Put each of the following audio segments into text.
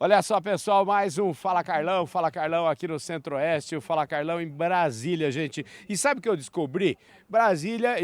Olha só, pessoal, mais um Fala Carlão aqui no Centro-Oeste, o Fala Carlão em Brasília, gente. E sabe o que eu descobri? Brasília,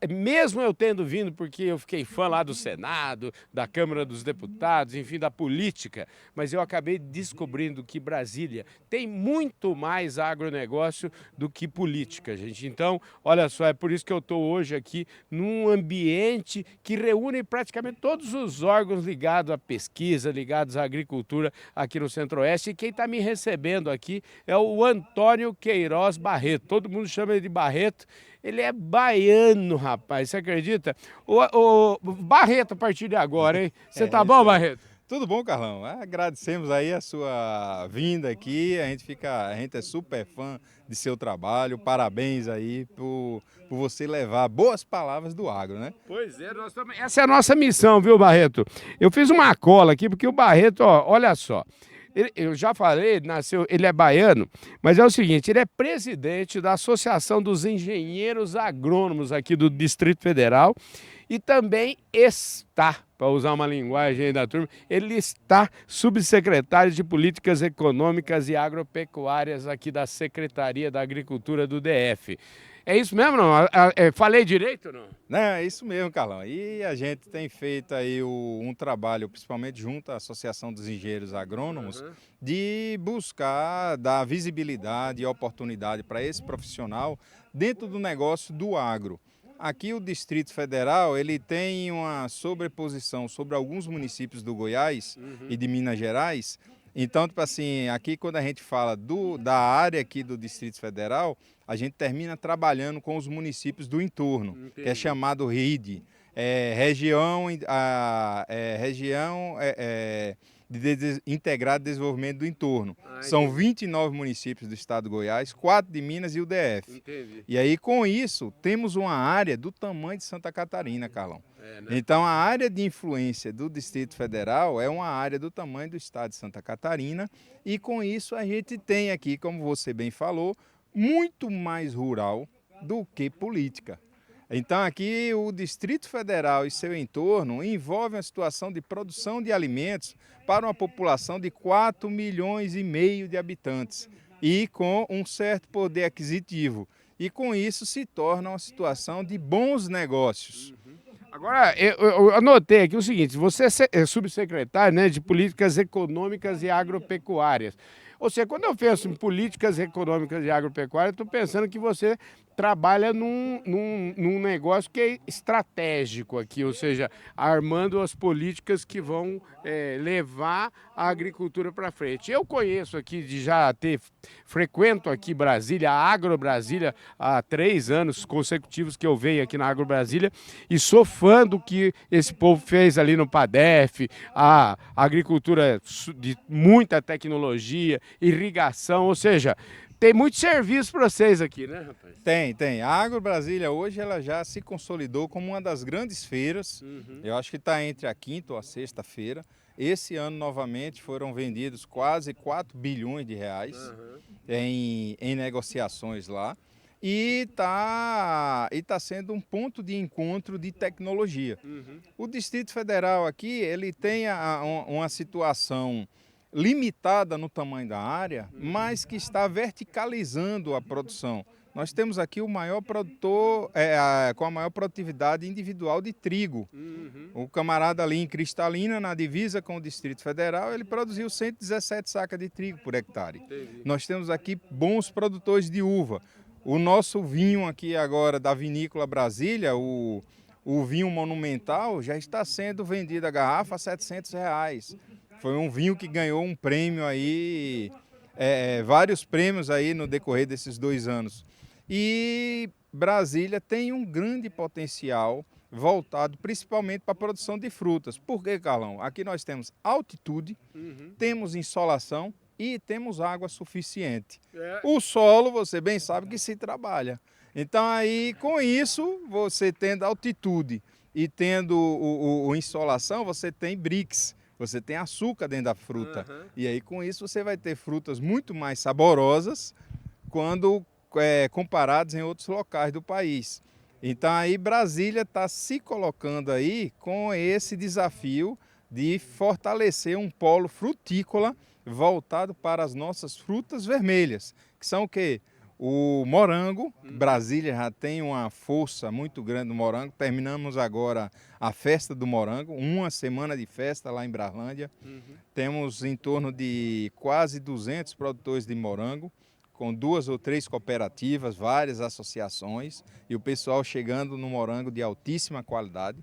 mesmo eu tendo vindo, porque eu fiquei fã lá do Senado, da Câmara dos Deputados, enfim, da política, mas eu acabei descobrindo que Brasília tem muito mais agronegócio do que política, gente. Então, olha só, é por isso que eu estou hoje aqui num ambiente que reúne praticamente todos os órgãos ligados à pesquisa, ligados à agricultura aqui no Centro-Oeste. E quem está me recebendo aqui é o Antônio Queiroz Barreto. Todo mundo chama ele de Barreto. Ele é baiano, rapaz, você acredita? O Barreto, a partir de agora, hein? Você tá bom, Isso aí. Barreto? Tudo bom, Carlão? Agradecemos aí a sua vinda aqui. A gente é super fã de seu trabalho. Parabéns aí por você levar boas palavras do agro, né? Pois é, essa é a nossa missão, viu, Barreto? Eu fiz uma cola aqui, porque o Barreto, ó, olha só, eu já falei, nasceu, ele é baiano, mas é o seguinte, ele é presidente da Associação dos Engenheiros Agrônomos aqui do Distrito Federal e também está, para usar uma linguagem aí da turma, ele está subsecretário de Políticas Econômicas e Agropecuárias aqui da Secretaria da Agricultura do DF. É isso mesmo, não? Falei direito, não? Não, é isso mesmo, Carlão. E a gente tem feito aí um trabalho, principalmente junto à Associação dos Engenheiros Agrônomos, Uhum. de buscar dar visibilidade e oportunidade para esse profissional dentro do negócio do agro. Aqui o Distrito Federal, ele tem uma sobreposição sobre alguns municípios do Goiás e de Minas Gerais. Então, tipo assim, aqui quando a gente fala da área aqui do Distrito Federal, a gente termina trabalhando com os municípios do entorno, que é Entendi. chamado RID, região Integrada de Desenvolvimento do Entorno. Ah, São entendi. 29 municípios do estado do Goiás, 4 de Minas e o DF. Entendi. E aí, com isso, temos uma área do tamanho de Santa Catarina, Carlão. É, né? Então, a área de influência do Distrito Federal é uma área do tamanho do estado de Santa Catarina, e com isso a gente tem aqui, como você bem falou, muito mais rural do que política. Então, aqui o Distrito Federal e seu entorno envolve a situação de produção de alimentos para uma população de 4,5 milhões de habitantes e com um certo poder aquisitivo. E com isso se torna uma situação de bons negócios. Agora, eu anotei aqui o seguinte: você é subsecretário, né, de Políticas Econômicas e Agropecuárias. Ou seja, quando eu penso em políticas econômicas e agropecuárias, estou pensando que você trabalha num negócio que é estratégico aqui, ou seja, armando as políticas que vão levar a agricultura para frente. Eu conheço aqui, frequento aqui Brasília, a Agro Brasília, há 3 anos consecutivos que eu venho aqui na Agro Brasília, e sou fã do que esse povo fez ali no PADEF, a agricultura de muita tecnologia, irrigação, ou seja, tem muito serviço para vocês aqui, né, rapaz? Tem. A Agro Brasília hoje ela já se consolidou como uma das grandes feiras. Eu acho que está entre a quinta ou a sexta feira. Esse ano, novamente, foram vendidos quase 4 bilhões de reais em negociações lá. E tá sendo um ponto de encontro de tecnologia. O Distrito Federal aqui, ele tem uma situação limitada no tamanho da área, mas que está verticalizando a produção. Nós temos aqui o maior produtor com a maior produtividade individual de trigo. O camarada ali em Cristalina, na divisa com o Distrito Federal, ele produziu 117 sacas de trigo por hectare. Entendi. Nós temos aqui bons produtores de uva. O nosso vinho aqui agora da Vinícola Brasília, o vinho monumental, já está sendo vendido a garrafa a R$ 700. Foi um vinho que ganhou um prêmio aí, vários prêmios aí no decorrer desses 2 anos. E Brasília tem um grande potencial voltado principalmente para a produção de frutas. Por quê, Carlão? Aqui nós temos altitude, temos insolação e temos água suficiente. O solo, você bem sabe que se trabalha. Então aí, com isso, você tendo altitude e tendo insolação, você tem BRICS. Você tem açúcar dentro da fruta. E aí, com isso, você vai ter frutas muito mais saborosas quando comparadas em outros locais do país. Então, aí Brasília está se colocando aí com esse desafio de fortalecer um polo frutícola voltado para as nossas frutas vermelhas, que são o quê? O morango. Brasília já tem uma força muito grande no morango. Terminamos agora a festa do morango, uma semana de festa lá em Brarlândia. Temos em torno de quase 200 produtores de morango, com 2 ou 3 cooperativas, várias associações, e o pessoal chegando no morango de altíssima qualidade.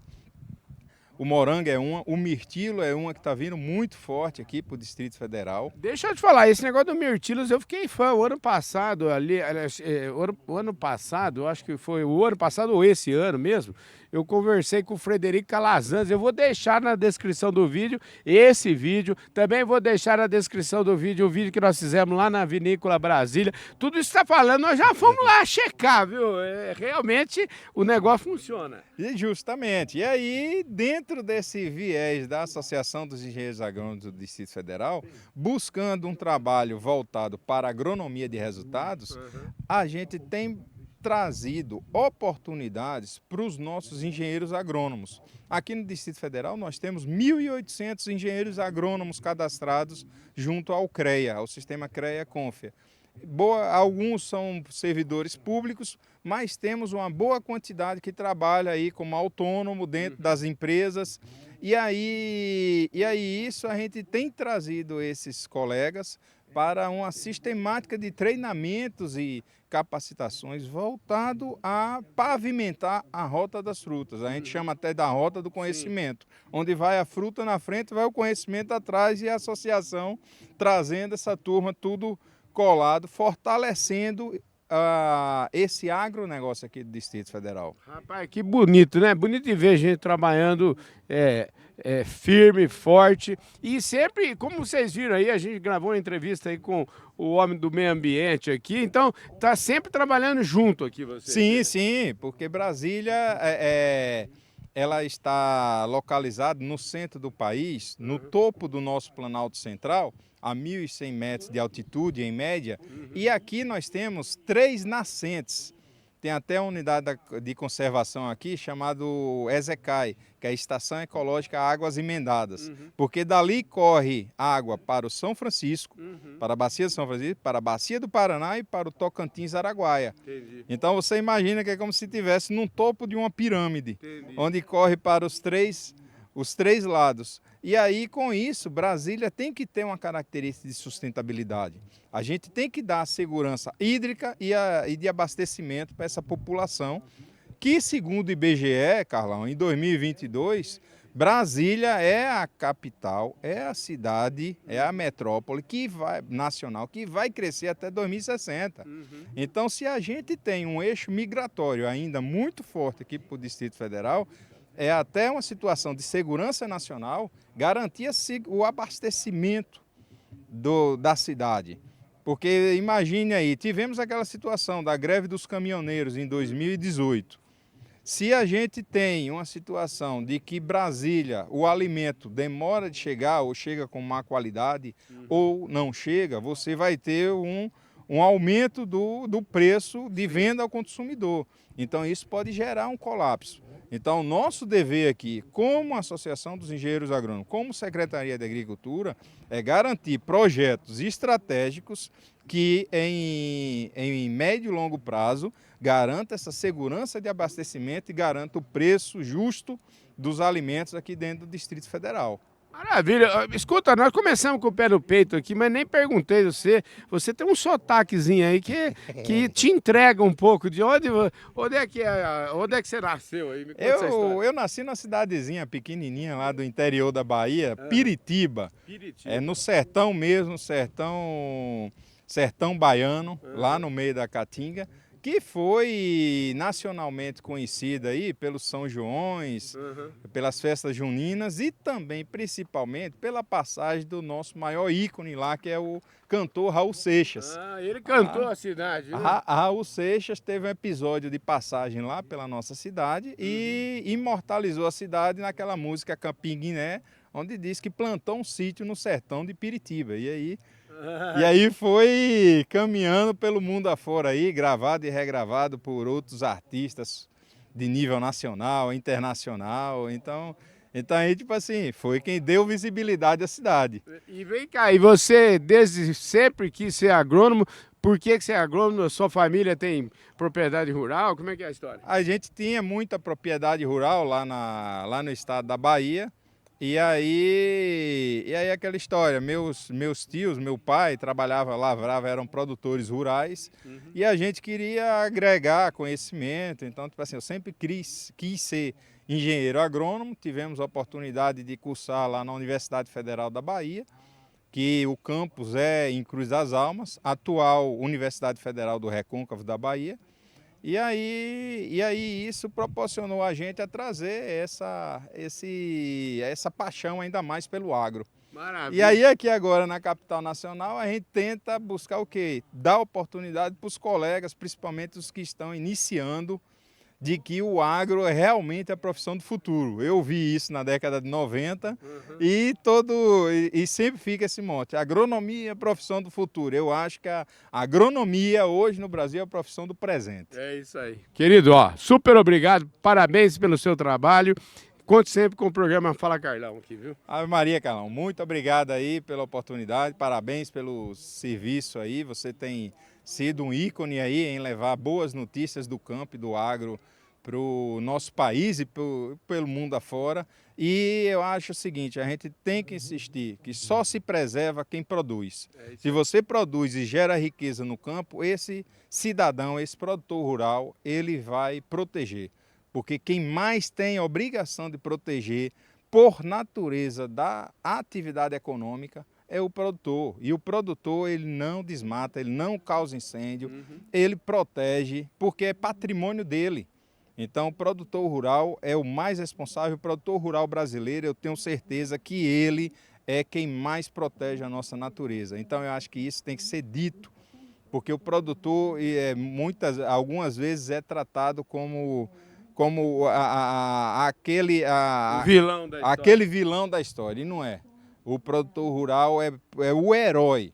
O morango é uma, o mirtilo é uma que está vindo muito forte aqui para o Distrito Federal. Deixa eu te falar, esse negócio do mirtilos, eu fiquei fã o ano passado, aliás, o ano passado, eu acho que foi o ano passado ou esse ano mesmo, eu conversei com o Frederico Calazans, eu vou deixar na descrição do vídeo esse vídeo, também vou deixar na descrição do vídeo o vídeo que nós fizemos lá na Vinícola Brasília, tudo isso que está falando, nós já fomos lá checar, viu? Realmente o negócio funciona. E justamente, e aí dentro desse viés da Associação dos Engenheiros Agrônomos do Distrito Federal, buscando um trabalho voltado para a agronomia de resultados, a gente tem trazido oportunidades para os nossos engenheiros agrônomos. Aqui no Distrito Federal nós temos 1.800 engenheiros agrônomos cadastrados junto ao CREA, ao sistema CREA-CONFIA. Alguns são servidores públicos, mas temos uma boa quantidade que trabalha aí como autônomo dentro das empresas. E aí isso a gente tem trazido esses colegas para uma sistemática de treinamentos e capacitações voltado a pavimentar a rota das frutas. A gente chama até da rota do conhecimento, onde vai a fruta na frente, vai o conhecimento atrás e a associação trazendo essa turma tudo colado, fortalecendo esse agronegócio aqui do Distrito Federal. Rapaz, que bonito, né? Bonito de ver gente trabalhando firme, forte e sempre, como vocês viram aí, a gente gravou uma entrevista aí com o homem do meio ambiente aqui, então tá sempre trabalhando junto aqui vocês. Sim, né? sim, porque Brasília ela está localizada no centro do país, no topo do nosso Planalto Central, a 1.100 metros de altitude em média, e aqui nós temos 3 nascentes. Tem até uma unidade de conservação aqui chamado ESECAI, que é a Estação Ecológica Águas Emendadas, porque dali corre água para o São Francisco, para a Bacia de São Francisco, para a Bacia do Paraná e para o Tocantins-Araguaia. Então você imagina que é como se estivesse no topo de uma pirâmide, onde corre para os três lados. E aí, com isso, Brasília tem que ter uma característica de sustentabilidade. A gente tem que dar segurança hídrica e de abastecimento para essa população, que, segundo o IBGE, Carlão, em 2022, Brasília é a capital, é a cidade, é a metrópole nacional que vai crescer até 2060. Então, se a gente tem um eixo migratório ainda muito forte aqui para o Distrito Federal, é até uma situação de segurança nacional garantir o abastecimento da cidade. Porque imagine aí, tivemos aquela situação da greve dos caminhoneiros em 2018. Se a gente tem uma situação de que Brasília, o alimento demora de chegar ou chega com má qualidade ou não chega, você vai ter um aumento do preço de venda ao consumidor. Então isso pode gerar um colapso. Então, o nosso dever aqui, como Associação dos Engenheiros Agrônomos, como Secretaria de Agricultura, é garantir projetos estratégicos que, em médio e longo prazo, garanta essa segurança de abastecimento e garanta o preço justo dos alimentos aqui dentro do Distrito Federal. Maravilha. Escuta, nós começamos com o pé no peito aqui, mas nem perguntei você. Você tem um sotaquezinho aí que te entrega um pouco de onde é que você nasceu aí? Me conta essa história. Eu nasci numa cidadezinha pequenininha lá do interior da Bahia, Piritiba. É no sertão mesmo, sertão baiano, lá no meio da Caatinga, que foi nacionalmente conhecida aí pelos São Joões, pelas festas juninas e também, principalmente, pela passagem do nosso maior ícone lá, que é o cantor Raul Seixas. Ele cantou a cidade, né? Raul Seixas teve um episódio de passagem lá pela nossa cidade e imortalizou a cidade naquela música Campim Guiné, onde diz que plantou um sítio no sertão de Piritiba. E aí foi caminhando pelo mundo afora aí, gravado e regravado por outros artistas de nível nacional, internacional. Então Então aí, tipo assim, foi quem deu visibilidade à cidade. E vem cá, e você desde sempre quis ser agrônomo, por que que você é agrônomo? Sua família tem propriedade rural? Como é que é a história? A gente tinha muita propriedade rural lá no estado da Bahia. E aí aquela história, meus tios, meu pai trabalhava, lavrava, eram produtores rurais, e a gente queria agregar conhecimento. Então, tipo assim, eu sempre quis ser engenheiro agrônomo. Tivemos a oportunidade de cursar lá na Universidade Federal da Bahia, que o campus é em Cruz das Almas, atual Universidade Federal do Recôncavo da Bahia. E aí isso proporcionou a gente a trazer essa paixão ainda mais pelo agro. Maravilha. E aí aqui agora na capital nacional a gente tenta buscar o quê? Dar oportunidade para os colegas, principalmente os que estão iniciando, de que o agro é realmente a profissão do futuro. Eu vi isso na década de 90 e sempre fica esse mote. Agronomia é a profissão do futuro. Eu acho que a agronomia hoje no Brasil é a profissão do presente. É isso aí. Querido, ó, super obrigado, parabéns pelo seu trabalho. Conte sempre com o programa Fala Carlão aqui, viu? Ave Maria, Carlão, muito obrigado aí pela oportunidade, parabéns pelo serviço aí. Você tem sido um ícone aí em levar boas notícias do campo e do agro para o nosso país e pelo mundo afora. E eu acho o seguinte, a gente tem que insistir que só se preserva quem produz. Se você produz e gera riqueza no campo, esse cidadão, esse produtor rural, ele vai proteger. Porque quem mais tem a obrigação de proteger, por natureza da atividade econômica, é o produtor. E o produtor, ele não desmata, ele não causa incêndio, ele protege, porque é patrimônio dele. Então, o produtor rural é o mais responsável. O produtor rural brasileiro, eu tenho certeza que ele é quem mais protege a nossa natureza. Então, eu acho que isso tem que ser dito, porque o produtor, algumas vezes, é tratado como aquele vilão da história, e não é. O produtor rural é o herói.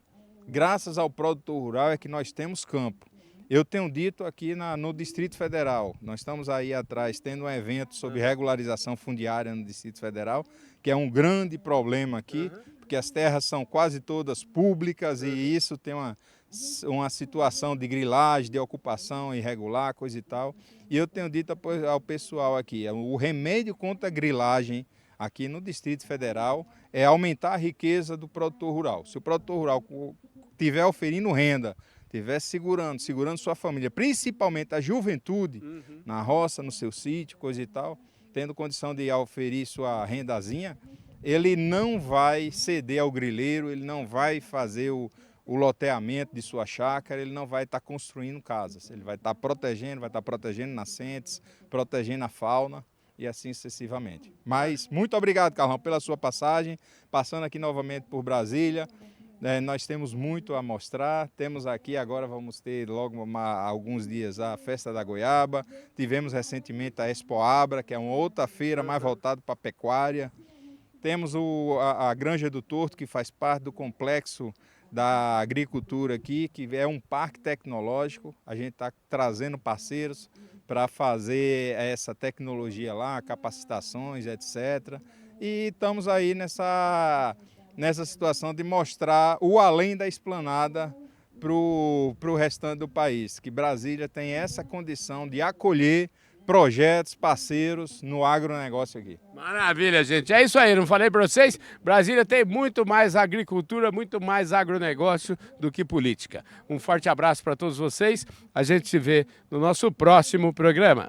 Graças ao produtor rural é que nós temos campo. Eu tenho dito aqui no Distrito Federal, nós estamos aí atrás tendo um evento sobre regularização fundiária no Distrito Federal, que é um grande problema aqui, porque as terras são quase todas públicas e isso tem uma situação de grilagem, de ocupação irregular, coisa e tal. E eu tenho dito ao pessoal aqui, o remédio contra a grilagem aqui no Distrito Federal é aumentar a riqueza do produtor rural. Se o produtor rural estiver oferindo renda, estiver segurando sua família, principalmente a juventude, na roça, no seu sítio, coisa e tal, tendo condição de oferir sua rendazinha, ele não vai ceder ao grileiro, ele não vai fazer o loteamento de sua chácara, ele não vai estar construindo casas, ele vai estar protegendo nascentes, protegendo a fauna e assim sucessivamente. Mas muito obrigado, Carlão, pela sua passagem, passando aqui novamente por Brasília. Nós temos muito a mostrar, temos aqui agora, vamos ter logo alguns dias a Festa da Goiaba, tivemos recentemente a Expoabra, que é uma outra feira mais voltada para a pecuária, temos a Granja do Torto, que faz parte do complexo da agricultura aqui, que é um parque tecnológico, a gente está trazendo parceiros para fazer essa tecnologia lá, capacitações, etc. E estamos aí nessa situação de mostrar o além da esplanada para o restante do país, que Brasília tem essa condição de acolher projetos, parceiros no agronegócio aqui. Maravilha, gente. É isso aí, não falei para vocês? Brasília tem muito mais agricultura, muito mais agronegócio do que política. Um forte abraço para todos vocês. A gente se vê no nosso próximo programa.